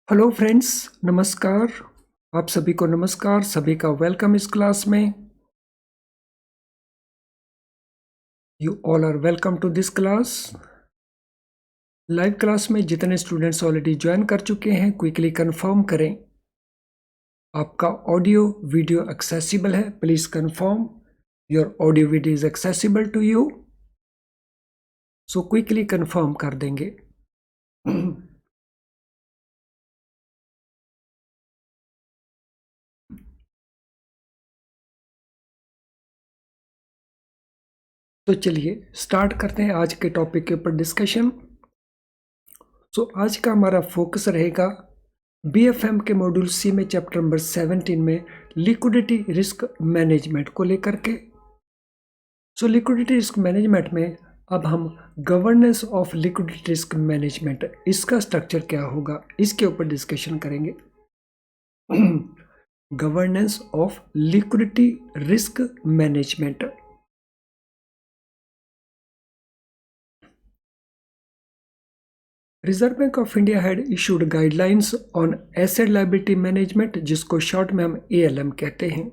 Hello friends, नमस्कार। आप सभी को नमस्कार, सभी का वेलकम इस क्लास में। You all are welcome to this class. Live class में जितने स्टूडेंट्स ऑलरेडी ज्वाइन कर चुके हैं, क्विकली कंफर्म करें आपका ऑडियो वीडियो एक्सेसिबल है। Please confirm your audio video is accessible to you. So quickly confirm कर देंगे। तो चलिए स्टार्ट करते हैं आज के टॉपिक के ऊपर डिस्कशन। सो आज का हमारा फोकस रहेगा बीएफएम के मॉड्यूल सी में चैप्टर नंबर 17 में लिक्विडिटी रिस्क मैनेजमेंट को लेकर के। सो लिक्विडिटी रिस्क मैनेजमेंट में अब हम governance of liquidity risk management, इसका स्ट्रक्चर क्या होगा, इसके ऊपर डिस्कशन करेंगे। Governance of liquidity risk management. Reserve bank of India had issued guidelines on asset liability management, जिसको शॉर्ट में हम एएलएम कहते हैं,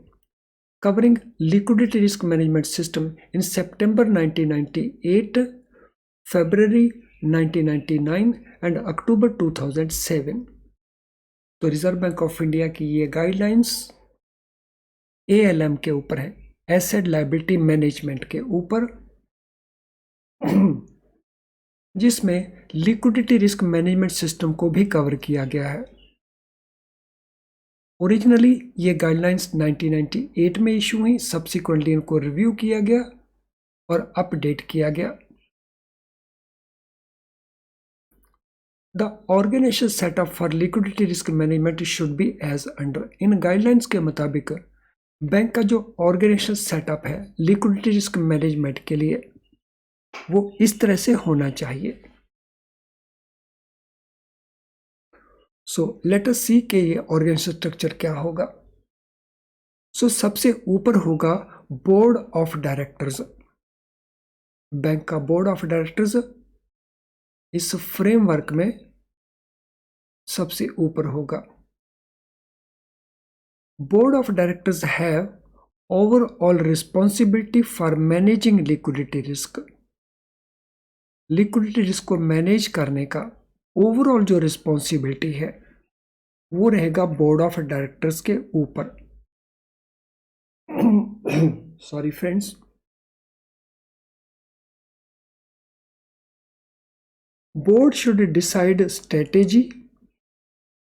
covering liquidity risk management system in September 1998, February 1999 and October 2007। तो रिजर्व बैंक ऑफ इंडिया की ये guidelines ALM के ऊपर है, एसेट लायबिलिटी मैनेजमेंट के ऊपर, जिसमें लिक्विडिटी रिस्क मैनेजमेंट सिस्टम को भी कवर किया गया है। ओरिजिनली ये गाइडलाइंस 1998 में इशू हुई, सब्सिक्वेंटली इनको रिव्यू किया गया और अपडेट किया गया। The organisation setup for liquidity risk management should be as under. इन गाइडलाइंस के मुताबिक बैंक का जो ऑर्गेनाइजेशन सेटअप है लिक्विडिटी रिस्क मैनेजमेंट के लिए, वो इस तरह से होना चाहिए। सो लेट अस सी के ये ऑर्गेनाइजेशन स्ट्रक्चर क्या होगा। सो सबसे ऊपर होगा बोर्ड ऑफ डायरेक्टर्स। बैंक का बोर्ड ऑफ डायरेक्टर्स इस फ्रेमवर्क में सबसे ऊपर होगा। Board of directors have overall responsibility for managing liquidity risk. Liquidity risk को मैनेज करने का ओवरऑल जो रिस्पॉन्सिबिलिटी है वो रहेगा बोर्ड ऑफ डायरेक्टर्स के ऊपर। Sorry friends. Board should decide strategy,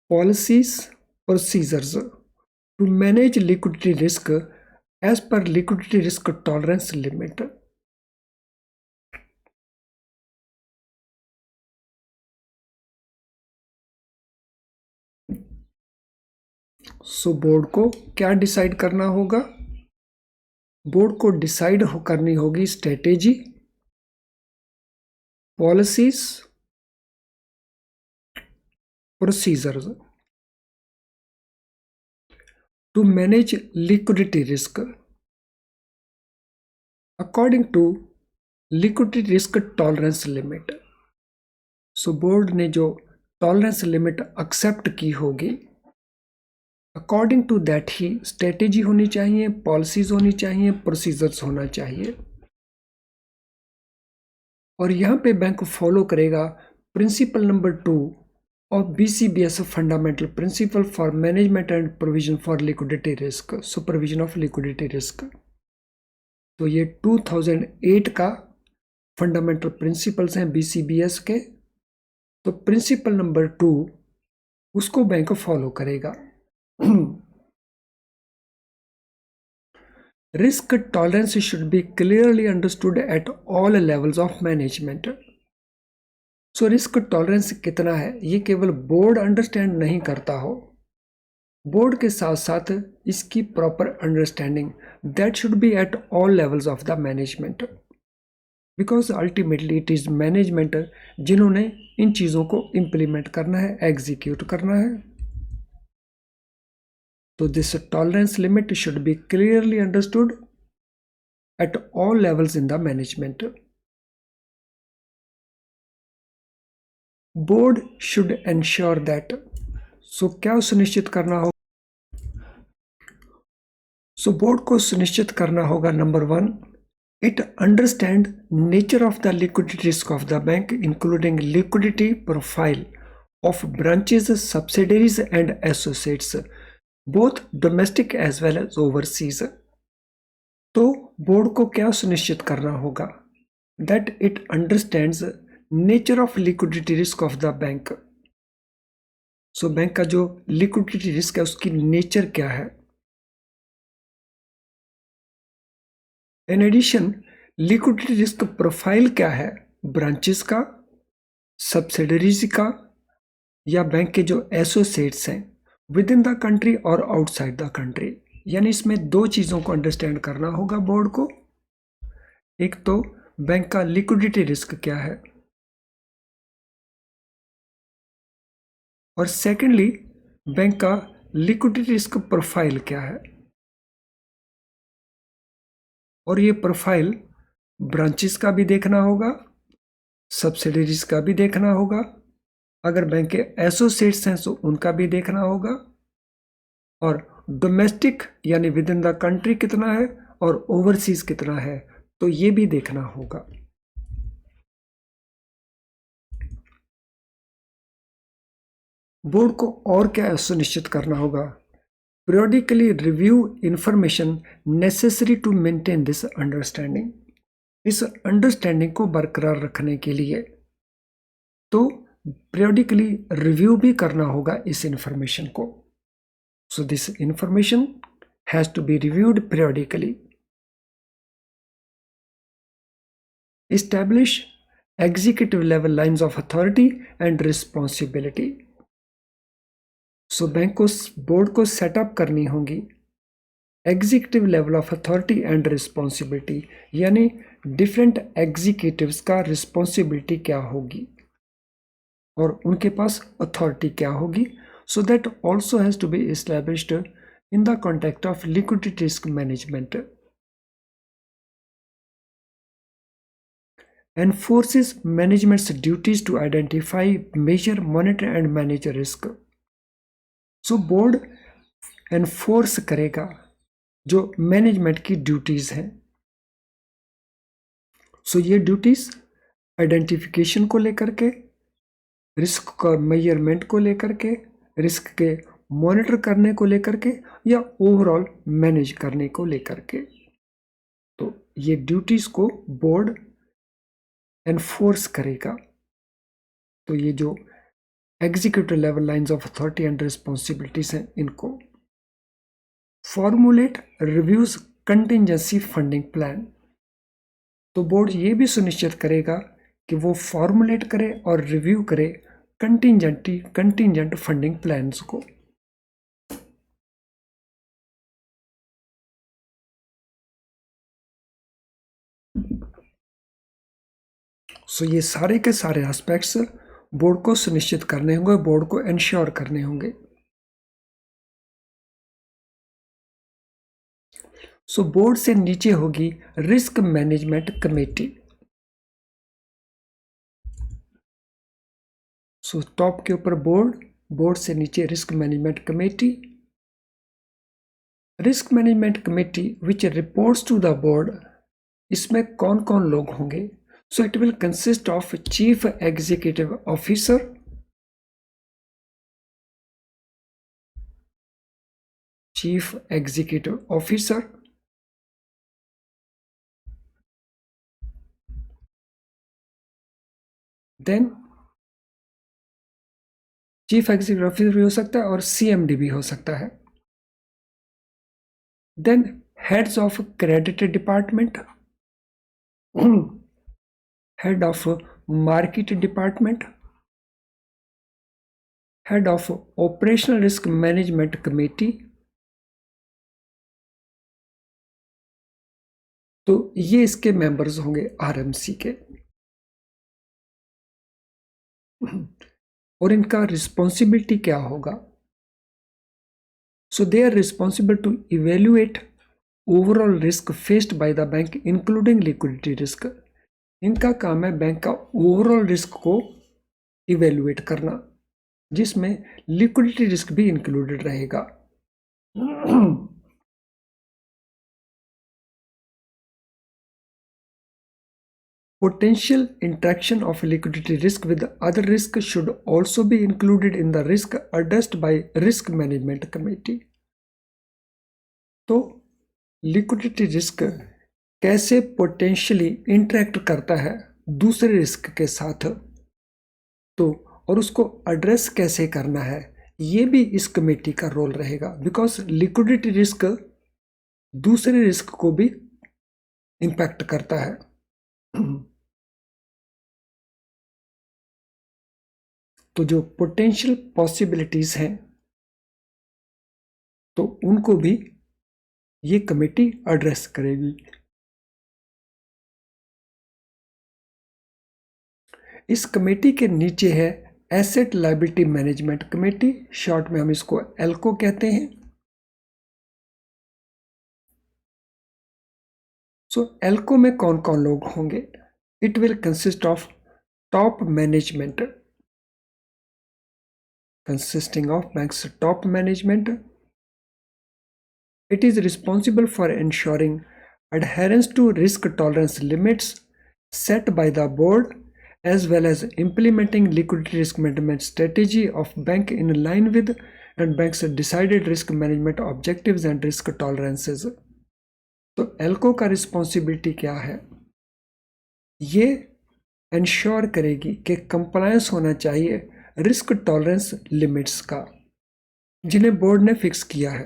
policies, procedures to manage liquidity risk as per liquidity risk tolerance limit. So board को क्या डिसाइड करना होगा? बोर्ड को डिसाइड करनी होगी strategy, policies, procedures to manage liquidity risk according to liquidity risk tolerance limit. So board ने जो tolerance limit accept की होगी, अकॉर्डिंग टू दैट ही स्ट्रेटेजी होनी चाहिए, पॉलिसीज होनी चाहिए, प्रोसीजर्स होना चाहिए। और यहाँ पे बैंक फॉलो करेगा principle number 2 of BCBS, fundamental principle for management and provision for liquidity risk, supervision of liquidity risk. तो ये 2008 का फंडामेंटल प्रिंसिपल्स हैं BCBS के। तो प्रिंसिपल नंबर 2 उसको बैंक फॉलो करेगा। Risk tolerance should be clearly understood at all levels of management. So risk tolerance कितना है ये केवल बोर्ड अंडरस्टैंड नहीं करता हो, बोर्ड के साथ साथ इसकी proper understanding that should be at all levels of the management, because ultimately it is management जिन्होंने इन चीज़ों को इम्प्लीमेंट करना है, एग्जीक्यूट करना है। So this tolerance limit should be clearly understood at all levels in the management. Board should ensure that सो क्या सुनिश्चित करना होगा? सो बोर्ड को सुनिश्चित करना होगा, number 1, it understand nature of the liquidity risk of the bank, including liquidity profile of branches, subsidiaries and associates, both domestic as well as overseas. तो board को क्या सुनिश्चित करना होगा? that it understands nature of liquidity risk of the bank. So bank का जो liquidity risk है उसकी नेचर क्या है. In addition liquidity risk profile क्या है, ब्रांचेस का, सब्सिडरीज का, या बैंक के जो एसोसिएट्स हैं विद इन द कंट्री और आउटसाइड द कंट्री. यानी इसमें 2 चीज़ों को अंडरस्टैंड करना होगा बोर्ड को. एक तो बैंक का लिक्विडिटी रिस्क क्या है, और सेकेंडली बैंक का लिक्विडिटी रिस्क प्रोफाइल क्या है. और ये प्रोफाइल ब्रांचेस का भी देखना होगा, सब्सिडरीज का भी देखना होगा, अगर बैंक के एसोसिएट्स हैं तो उनका भी देखना होगा, और डोमेस्टिक यानी विद इन द कंट्री कितना है और ओवरसीज कितना है तो ये भी देखना होगा. बोर्ड को और क्या सुनिश्चित करना होगा? periodically review information necessary to maintain this understanding. इस अंडरस्टैंडिंग को बरकरार रखने के लिए तो periodically रिव्यू भी करना होगा इस इंफॉर्मेशन को. So this information has to be reviewed periodically. Establish executive level lines of authority and responsibility. So bank को, बोर्ड को सेटअप करनी होगी executive level of authority and responsibility, यानी डिफरेंट एग्जीक्यूटिव्स का रिस्पॉन्सिबिलिटी क्या होगी और उनके पास अथॉरिटी क्या होगी. So that also has to be established in the context of liquidity risk management. Enforces management's duties to identify, measure, monitor and manage risk. So board enforce करेगा जो मैनेजमेंट की ड्यूटीज हैं. सो ये ड्यूटीज आइडेंटिफिकेशन को लेकर के, risk का measurement को लेकर के, रिस्क के मॉनिटर करने को लेकर के, या ओवरऑल मैनेज करने को लेकर के. तो ये ड्यूटीज को बोर्ड एनफोर्स करेगा. तो ये जो executive level lines of authority and responsibilities हैं इनको. Formulate reviews contingency funding plan. तो बोर्ड ये भी सुनिश्चित करेगा कि वो फॉर्मुलेट करे और रिव्यू करे कंटिंजेंट फंडिंग प्लान्स को. सो ये सारे के सारे एस्पेक्ट्स बोर्ड को सुनिश्चित करने होंगे, बोर्ड को इंश्योर करने होंगे. सो बोर्ड से नीचे होगी risk management committee. So top के ऊपर बोर्ड, बोर्ड से नीचे risk management committee. Risk management committee which reports to the board, इसमें कौन कौन लोग होंगे? So it will consist of Chief Executive Officer, Chief Executive Officer, then Chief Executive Officer भी हो सकता है और CMD भी हो सकता है. Then Heads of Credit Department, Head of Market Department, Head of Operational Risk Management Committee. तो ये इसके मेंबर्स होंगे RMC के, और इनका रिस्पॉन्सिबिलिटी क्या होगा? So they are responsible to evaluate overall risk faced by the bank including liquidity risk. इनका काम है बैंक का ओवरऑल रिस्क को इवेल्युएट करना, जिसमें लिक्विडिटी रिस्क भी इंक्लूडेड रहेगा। Potential interaction of liquidity risk with other risk should also be included in the risk addressed by risk management committee। तो लिक्विडिटी रिस्क कैसे पोटेंशियली इंटरेक्ट करता है दूसरे रिस्क के साथ, तो और उसको एड्रेस कैसे करना है, ये भी इस कमेटी का रोल रहेगा, बिकॉज लिक्विडिटी रिस्क दूसरे रिस्क को भी इंपैक्ट करता है। तो जो पोटेंशियल पॉसिबिलिटीज हैं तो उनको भी ये कमेटी एड्रेस करेगी। इस कमेटी के नीचे है asset liability management committee, short में हम इसको एल्को कहते हैं। सो एल्को में कौन कौन लोग होंगे? It will consist of top management, consisting of bank's top management. It is responsible for ensuring adherence to risk tolerance limits set by the board, as well as implementing liquidity risk management strategy of bank in line with and bank's decided risk management objectives and risk tolerances। तो एल्को का responsibility क्या है? ये ensure करेगी कि compliance होना चाहिए risk tolerance limits का, जिन्हें बोर्ड ने फिक्स किया है,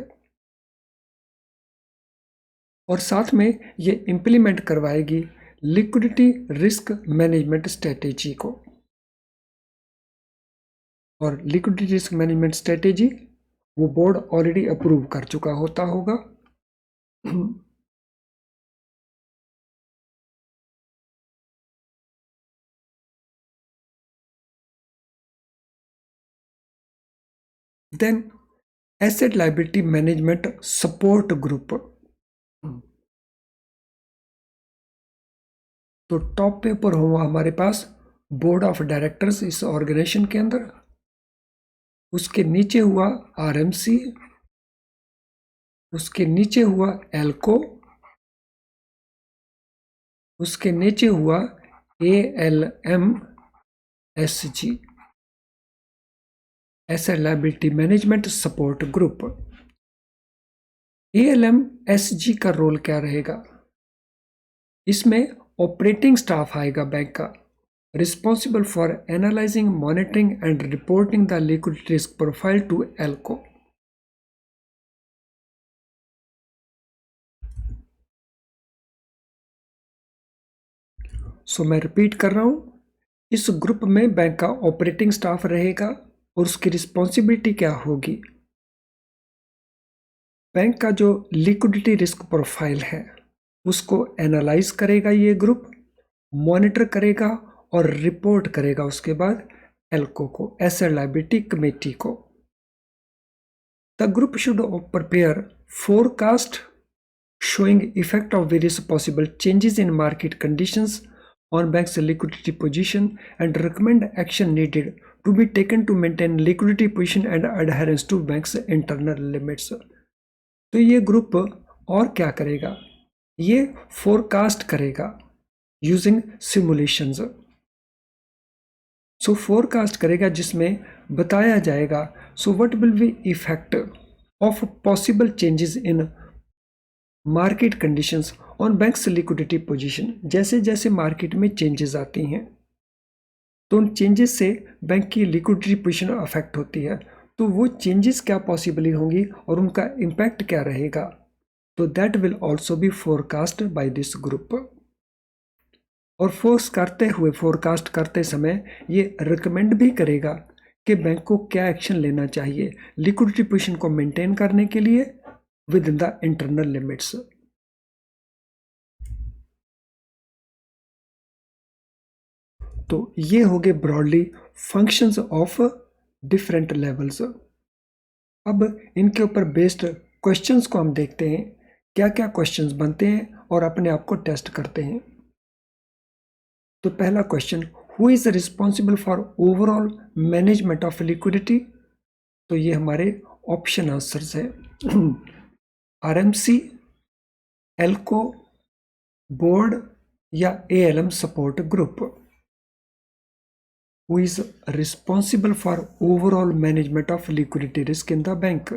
और साथ में ये इंप्लीमेंट करवाएगी लिक्विडिटी रिस्क मैनेजमेंट स्ट्रेटेजी को। और लिक्विडिटी रिस्क मैनेजमेंट स्ट्रेटेजी वो बोर्ड ऑलरेडी अप्रूव कर चुका होता होगा। Then asset liability management support group. तो टॉप पे ऊपर हुआ हमारे पास बोर्ड ऑफ डायरेक्टर्स इस ऑर्गेनाइजेशन के अंदर, उसके नीचे हुआ आरएमसी, उसके नीचे हुआ एल्को, उसके नीचे हुआ ALMSG, asset liability management support group. ALMSG का रोल क्या रहेगा? इसमें ऑपरेटिंग स्टाफ आएगा बैंक का, responsible for analysing, monitoring and reporting the liquidity risk profile to ALCO. So मैं रिपीट कर रहा हूं, इस ग्रुप में बैंक का ऑपरेटिंग स्टाफ रहेगा और उसकी रिस्पॉन्सिबिलिटी क्या होगी? बैंक का जो लिक्विडिटी रिस्क प्रोफाइल है उसको एनालाइज करेगा ये ग्रुप, मॉनिटर करेगा और रिपोर्ट करेगा उसके बाद एल्को को, एसेट लायबिलिटी कमेटी को। The group should prepare forecast showing effect of various possible changes in market conditions on bank's liquidity position and recommend action needed to be taken to maintain liquidity position and adherence to bank's internal limits। तो ये group और क्या करेगा? ये forecast करेगा using simulations. सो forecast करेगा जिसमें बताया जाएगा so what will be effect of possible changes in market conditions on banks liquidity position. जैसे जैसे मार्केट में चेंजेस आती हैं तो उन चेंजेस से बैंक की लिक्विडिटी पोजीशन अफेक्ट होती है, तो वो चेंजेस क्या पॉसिबली होंगी और उनका इम्पैक्ट क्या रहेगा, तो that will also be forecast by this group. और फोरकास्ट करते समय ये रिकमेंड भी करेगा कि बैंक को क्या एक्शन लेना चाहिए लिक्विडिटी पोजीशन को मेंटेन करने के लिए with in the internal limits. तो ये हो गए broadly functions of different levels. अब इनके ऊपर बेस्ड क्वेश्चंस को हम देखते हैं, क्या क्या क्वेश्चंस बनते हैं और अपने आप को टेस्ट करते हैं। तो पहला question, who is responsible for overall management of liquidity, तो ये हमारे ऑप्शन आंसर्स है। आरएमसी, एल्को, बोर्ड या ALM support group. Who is responsible for overall management of liquidity risk in the bank.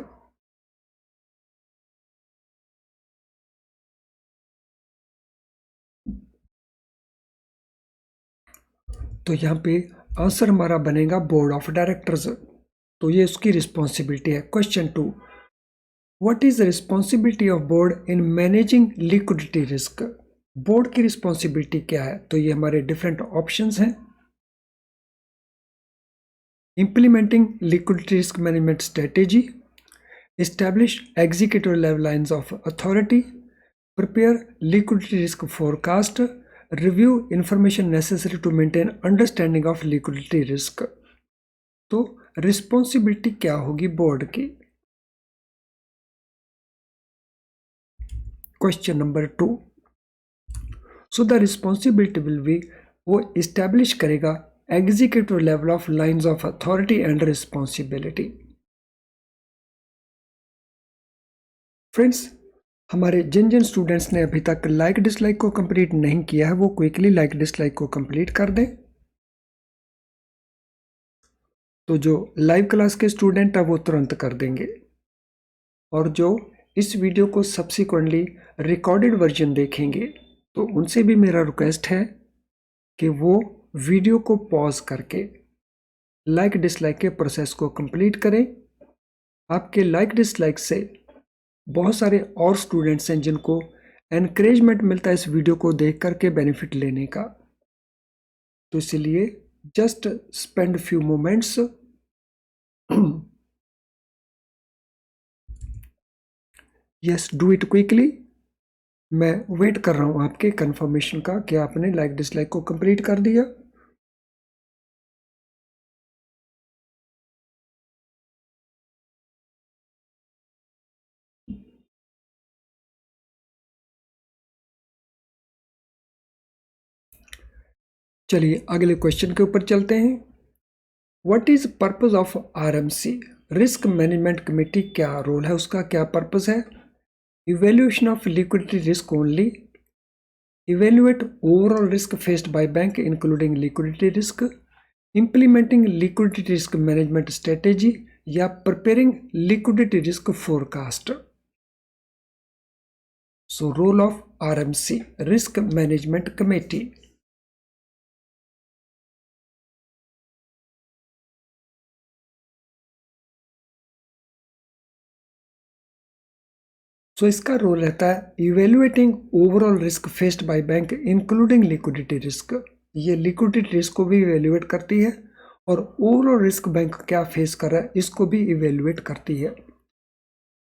तो यहाँ पे आंसर हमारा बनेगा बोर्ड ऑफ डायरेक्टर्स, तो ये उसकी रिस्पॉन्सिबिलिटी है। Question 2, what is responsibility of board in managing liquidity risk. Board की रिस्पॉन्सिबिलिटी क्या है, तो ये हमारे डिफरेंट ऑप्शंस हैं। implementing liquidity risk management strategy, establish executive level lines of authority, prepare liquidity risk forecast, review information necessary to maintain understanding of liquidity risk। तो responsibility क्या होगी बोर्ड की। Question number 2, so the responsibility will be, वो establish करेगा executive level of lines of authority and responsibility. Friends, हमारे जिन जिन students ने अभी तक लाइक डिसलाइक को कंप्लीट नहीं किया है वो क्विकली लाइक डिसलाइक को कंप्लीट कर दें। तो जो लाइव क्लास के स्टूडेंट है वो तुरंत कर देंगे, और जो इस वीडियो को सब्सिक्वेंटली रिकॉर्डेड वर्जन देखेंगे तो उनसे भी मेरा रिक्वेस्ट है कि वो वीडियो को पॉज करके लाइक डिसलाइक के प्रोसेस को कंप्लीट करें। आपके लाइक डिसलाइक से बहुत सारे और स्टूडेंट्स हैं जिनको एनकरेजमेंट मिलता है इस वीडियो को देख करके बेनिफिट लेने का। तो इसलिए just spend few moments, yes do it quickly. मैं वेट कर रहा हूं आपके कंफर्मेशन का कि आपने लाइक डिसलाइक को कंप्लीट कर दिया। चलिए अगले क्वेश्चन के ऊपर चलते हैं। What is purpose of RMC, risk management committee, क्या रोल है उसका, क्या पर्पस है। Evaluation of liquidity risk only, evaluate overall risk faced by bank including liquidity risk, implementing liquidity risk management strategy, या preparing liquidity risk forecast. So role of RMC, risk management committee. So इसका role रहता है evaluating overall risk faced by bank including liquidity risk. ये liquidity risk को भी evaluate करती है और ओवरऑल रिस्क बैंक क्या फेस कर रहा है इसको भी इवेल्युएट करती है।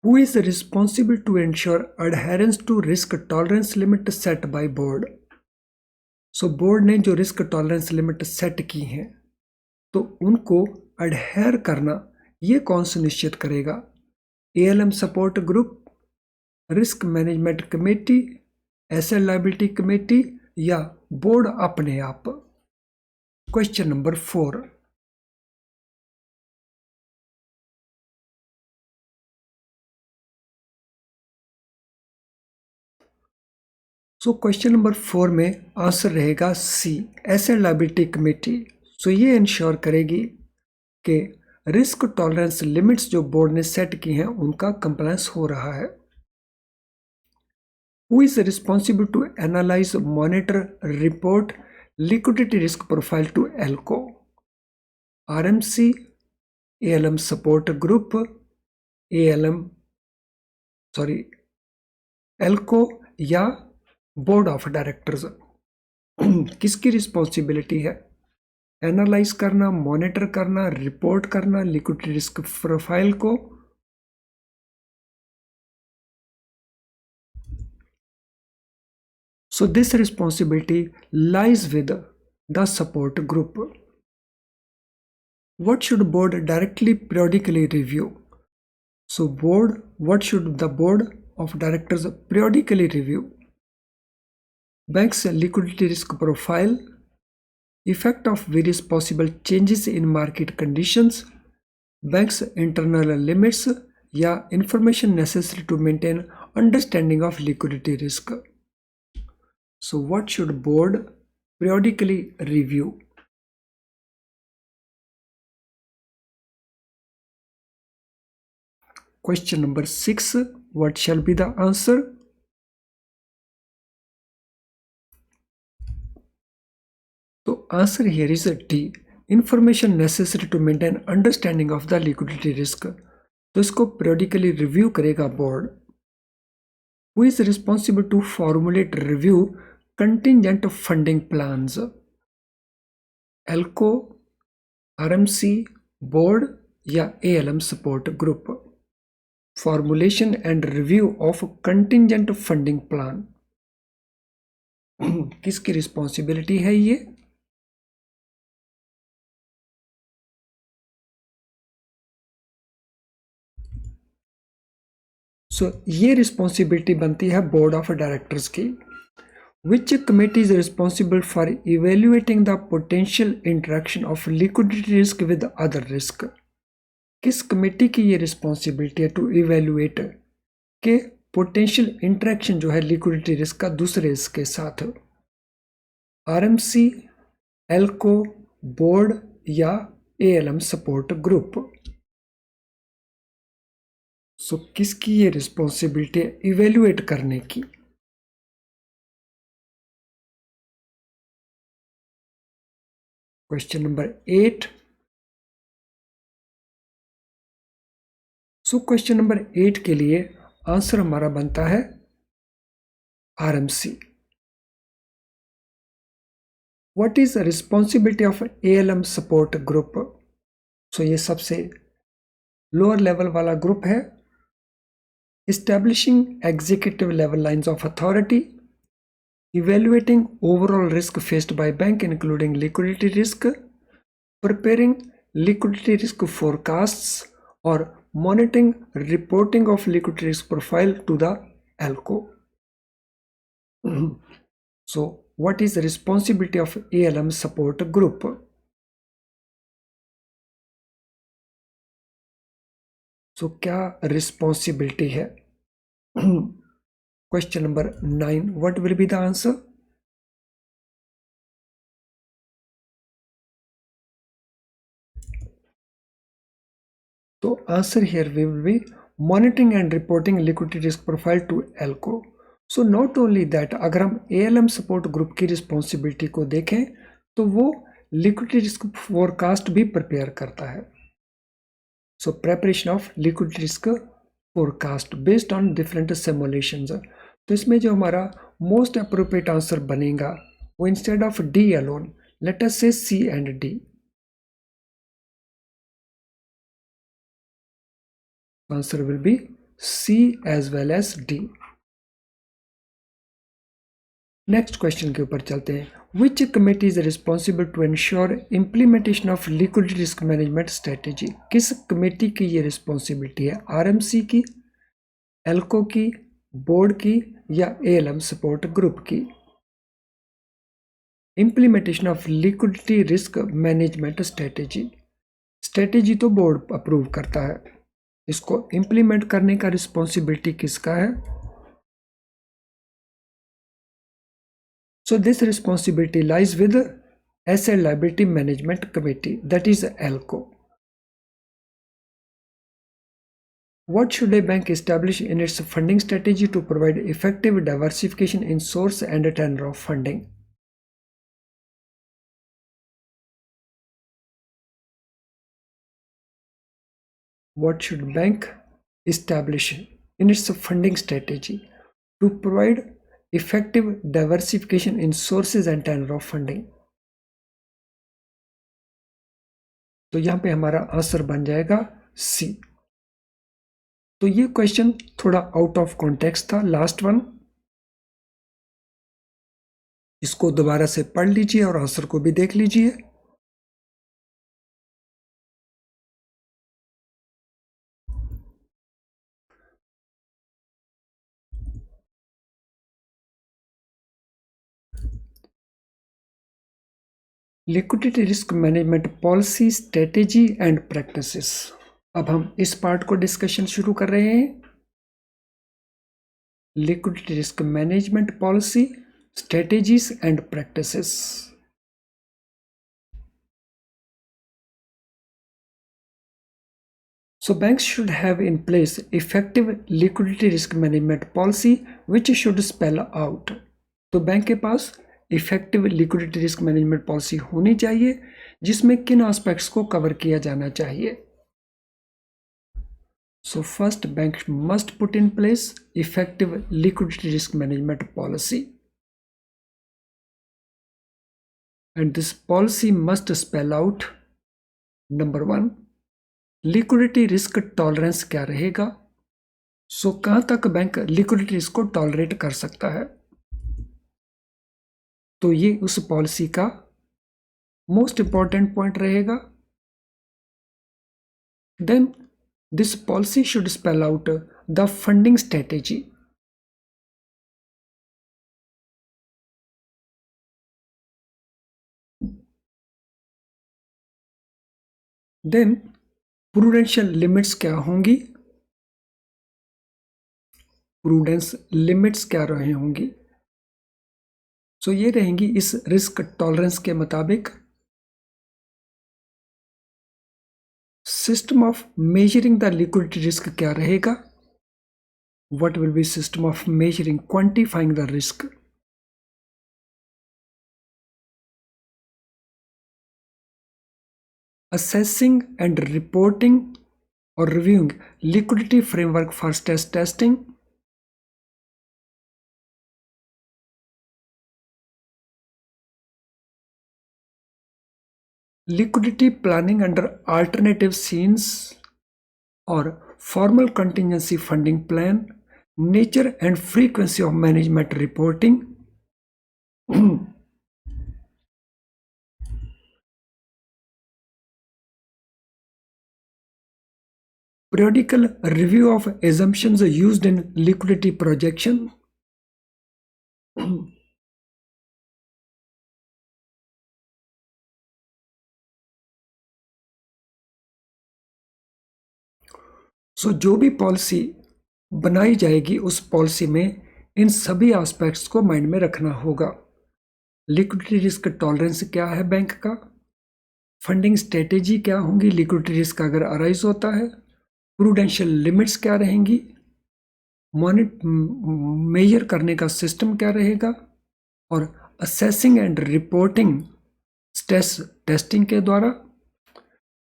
Who is responsible to ensure adherence to risk tolerance limit set by board. So board ने जो रिस्क टॉलरेंस लिमिट सेट की हैं तो उनको अडहेयर करना ये कौन सुनिश्चित करेगा, ALM support group, risk management committee, asset liability committee, या बोर्ड अपने आप। क्वेश्चन नंबर 4, सो क्वेश्चन नंबर 4 में आंसर रहेगा सी, एसेट लायबिलिटी कमेटी। सो ये इंश्योर करेगी कि रिस्क टॉलरेंस लिमिट्स जो बोर्ड ने सेट की हैं उनका कंप्लायंस हो रहा है। Who is responsible to analyze, monitor, report liquidity risk profile to ELCO? RMC, ALM support group, ELCO या बोर्ड ऑफ डायरेक्टर्स। किसकी रिस्पॉन्सिबिलिटी है एनालाइज करना, मॉनिटर करना, रिपोर्ट करना लिक्विडिटी रिस्क प्रोफाइल को। So this responsibility lies with the support group. What should board directly periodically review? So what should the board of directors periodically review? Bank's liquidity risk profile, effect of various possible changes in market conditions, banks' internal limits, या information necessary to maintain understanding of liquidity risk. So what should board periodically review? Question number 6. What shall be the answer? So answer here is D. Information necessary to maintain understanding of the liquidity risk. तो इसको periodically review करेगा board. Who is responsible to formulate review contingent funding plans? ALCO, RMC, board या ALM support group? Formulation and review of contingent funding plan किसकी responsibility है ये? सो ये responsibility बनती है बोर्ड ऑफ डायरेक्टर्स की. Which committee is responsible for evaluating the potential interaction of liquidity risk with other risk? किस committee की ये रिस्पॉन्सिबिलिटी है टू इवेल्युएट के पोटेंशियल इंटरेक्शन जो है लिक्विडिटी रिस्क का दूसरे रिस्क के साथ? आरएमसी, एल्को, बोर्ड या एएलएम सपोर्ट ग्रुप? सो किसकी ये रिस्पॉन्सिबिलिटी है इवेल्युएट करने की? Question number 8. So question number 8 के लिए आंसर हमारा बनता है RMC. What is responsibility of ALM support group? So ये सबसे लोअर लेवल वाला ग्रुप है. Establishing executive level lines of authority, evaluating overall risk faced by bank including liquidity risk, preparing liquidity risk forecasts, or monitoring reporting of liquidity risk profile to the ALCO. So what is the responsibility of ALM support group? So क्या responsibility है? Question number 9. What will be the answer? तो answer here will be monitoring and reporting liquidity risk profile to ALCO. So not only that, अगर हम ALM support group की रिस्पॉन्सिबिलिटी को देखें तो वो लिक्विडिटी रिस्क फोरकास्ट भी प्रिपेयर करता है. So preparation of liquidity risk forecast based on different simulations. तो इसमें जो हमारा most appropriate answer बनेगा वो instead of D alone, let us say C and D. Answer will be C as well as D. Next question के ऊपर चलते हैं. Which committee is responsible to ensure implementation of liquidity risk management strategy? किस committee की ये responsibility है? RMC की, एल्को की, बोर्ड की या एएलएम सपोर्ट ग्रुप की? Implementation of liquidity risk management strategy. Strategy तो बोर्ड अप्रूव करता है, इसको इंप्लीमेंट करने का रिस्पॉन्सिबिलिटी किसका है? So this responsibility lies with Asset Liability Management Committee, that is ALCO. What should a bank establish in its funding strategy to provide effective diversification in source and tenor of funding? What should bank establish in its funding strategy to provide effective diversification in sources and tenor of funding? तो यहां पे हमारा answer बन जाएगा सी. तो ये question थोड़ा out of context था, लास्ट वन. इसको दोबारा से पढ़ लीजिए और आंसर को भी देख लीजिए. Liquidity risk management policy, strategy and practices. अब हम इस पार्ट को डिस्कशन शुरू कर रहे हैं। Liquidity risk management policy, strategies and practices. So banks should have in place effective liquidity risk management policy which should spell out। तो bank के पास effective liquidity risk management policy होनी चाहिए जिसमें किन एस्पेक्ट्स को कवर किया जाना चाहिए। So first, bank must put in place effective liquidity risk management policy, and this policy must spell out number 1, liquidity risk tolerance क्या रहेगा। सो कहां तक बैंक लिक्विडिटी रिस्क को टॉलरेट कर सकता है, तो ये उस पॉलिसी का मोस्ट इंपॉर्टेंट पॉइंट रहेगा। Then this policy should spell out the funding strategy. Then prudential limits क्या होंगी, प्रूडेंस लिमिट्स क्या रहे होंगी। सो ये रहेंगी इस रिस्क टॉलरेंस के मुताबिक। System of measuring the liquidity risk क्या रहेगा, what will B system of measuring quantifying the risk. assessing and reporting or reviewing liquidity framework for stress testing, liquidity planning under alternative scenes or formal contingency funding plan, nature and frequency of management reporting, periodical review of assumptions used in liquidity projection, सो जो भी policy बनाई जाएगी उस policy में इन सभी aspects को mind में रखना होगा। लिक्विडिटी रिस्क टॉलरेंस क्या है बैंक का, फंडिंग स्ट्रेटेजी क्या होंगी लिक्विडिटी रिस्क अगर अराइज होता है, प्रूडेंशियल लिमिट्स क्या रहेंगी, मेजर करने का सिस्टम क्या रहेगा, और assessing and reporting stress testing के द्वारा,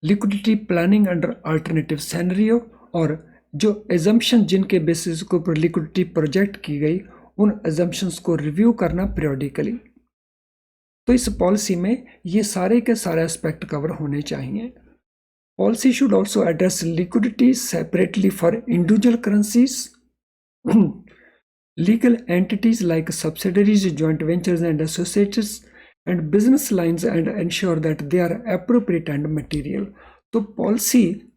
liquidity planning under alternative scenario, और जो एजम्पशन जिनके बेसिस के ऊपर लिक्विडिटी प्रोजेक्ट की गई उन एजम्पशंस को रिव्यू करना पीरियडिकली। तो इस पॉलिसी में ये सारे के सारे एस्पेक्ट कवर होने चाहिए। Policy should also address liquidity separately for individual currencies, legal entities like subsidiaries, joint ventures and associates and business lines and ensure that they are appropriate and material. तो policy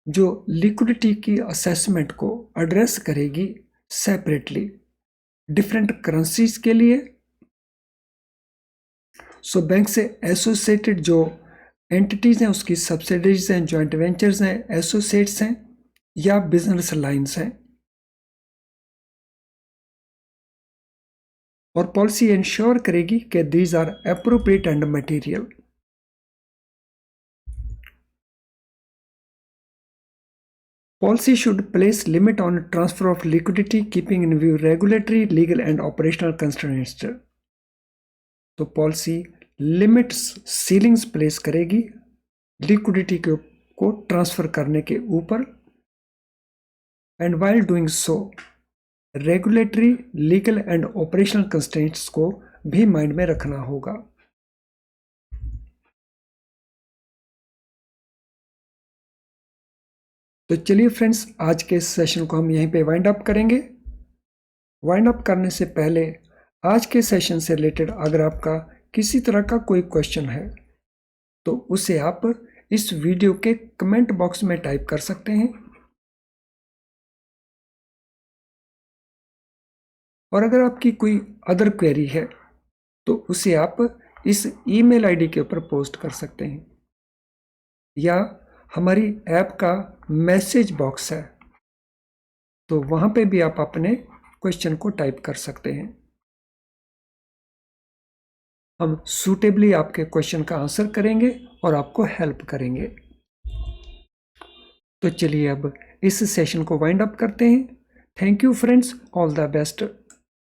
जो liquidity की assessment को address करेगी separately different currencies के लिए। So bank से associated जो entities हैं उसकी सब्सिडरीज हैं, जॉइंट वेंचर्स हैं, एसोसिएट्स हैं या बिजनेस लाइन्स हैं। और पॉलिसी इंश्योर करेगी कि these are appropriate and material. Policy should place limit on transfer of liquidity, keeping in view regulatory, legal and operational constraints। तो पॉलिसी लिमिट्स, सीलिंग्स प्लेस करेगी liquidity को transfer करने के ऊपर, and while doing so regulatory, legal and operational constraints को भी mind में रखना होगा। तो चलिए फ्रेंड्स, आज के इस सेशन को हम यहीं पे वाइंड अप करेंगे। वाइंड अप करने से पहले आज के सेशन से रिलेटेड अगर आपका किसी तरह का कोई क्वेश्चन है तो उसे आप इस वीडियो के कमेंट बॉक्स में टाइप कर सकते हैं, और अगर आपकी कोई अदर क्वेरी है तो उसे आप इस ईमेल आईडी के ऊपर पोस्ट कर सकते हैं, या हमारी ऐप का मैसेज बॉक्स है तो वहां पे भी आप अपने क्वेश्चन को टाइप कर सकते हैं। हम सूटेबली आपके क्वेश्चन का आंसर करेंगे और आपको हेल्प करेंगे। तो चलिए अब इस सेशन को वाइंड अप करते हैं। Thank you friends, all the best.